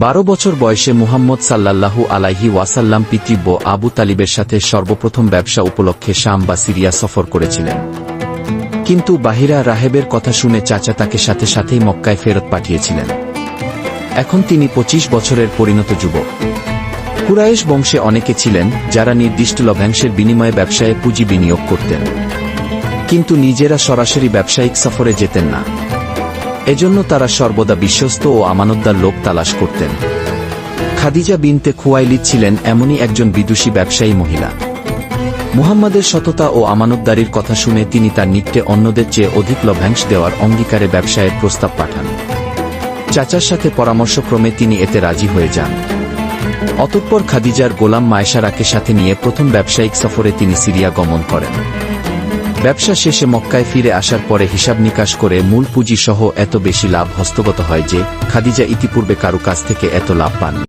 12 বছর বয়সে মুহাম্মদ সাল্লাল্লাহু আলাইহি ওয়াসাল্লাম পিতৃব্য আবু তালিবের সাথে সর্বপ্রথম ব্যবসা উপলক্ষে শাম বা সিরিয়া সফর করেছিলেন। কিন্তু বাহিরা রাহেবের কথা শুনে চাচা তাকে সাথে সাথেই মক্কায় ফেরত পাঠিয়েছিলেন। এখন তিনি 25 বছরের পরিণত যুবক। কুরাইশ বংশে অনেকে ছিলেন যারা নির্দিষ্ট লভ্যাংশের বিনিময়ে ব্যবসায়ে পুঁজি বিনিয়োগ করতেন, কিন্তু নিজেরা সরাসরি ব্যবসায়িক সফরে যেতেন না। এজন্য তারা সর্বদা বিশ্বস্ত ও আমানতদার লোক তালাশ করতেন। খাদিজা বিনতে খুয়াইলিদ ছিলেন এমনই একজন বিদুষী ব্যবসায়ী মহিলা। মুহাম্মাদের সততা ও আমানতদারির কথা শুনে তিনি তার নিকটে অন্যদের চেয়ে অধিক লভ্যাংশ দেওয়ার অঙ্গীকারে ব্যবসায়ের প্রস্তাব পাঠান। চাচার সাথে পরামর্শক্রমে তিনি এতে রাজি হয়ে যান। অতঃপর খাদিজার গোলাম মায়সারাকে সাথে নিয়ে প্রথম ব্যবসায়িক সফরে তিনি সিরিয়া গমন করেন। ব্যবসা শেষে মক্কায় ফিরে আসার পরে হিসাব নিকাশ করে মূল পুঁজি সহ এত বেশি লাভ হস্তগত হয় যে খাদিজা ইতিপূর্বে কারো কাছ থেকে এত লাভ পাননি।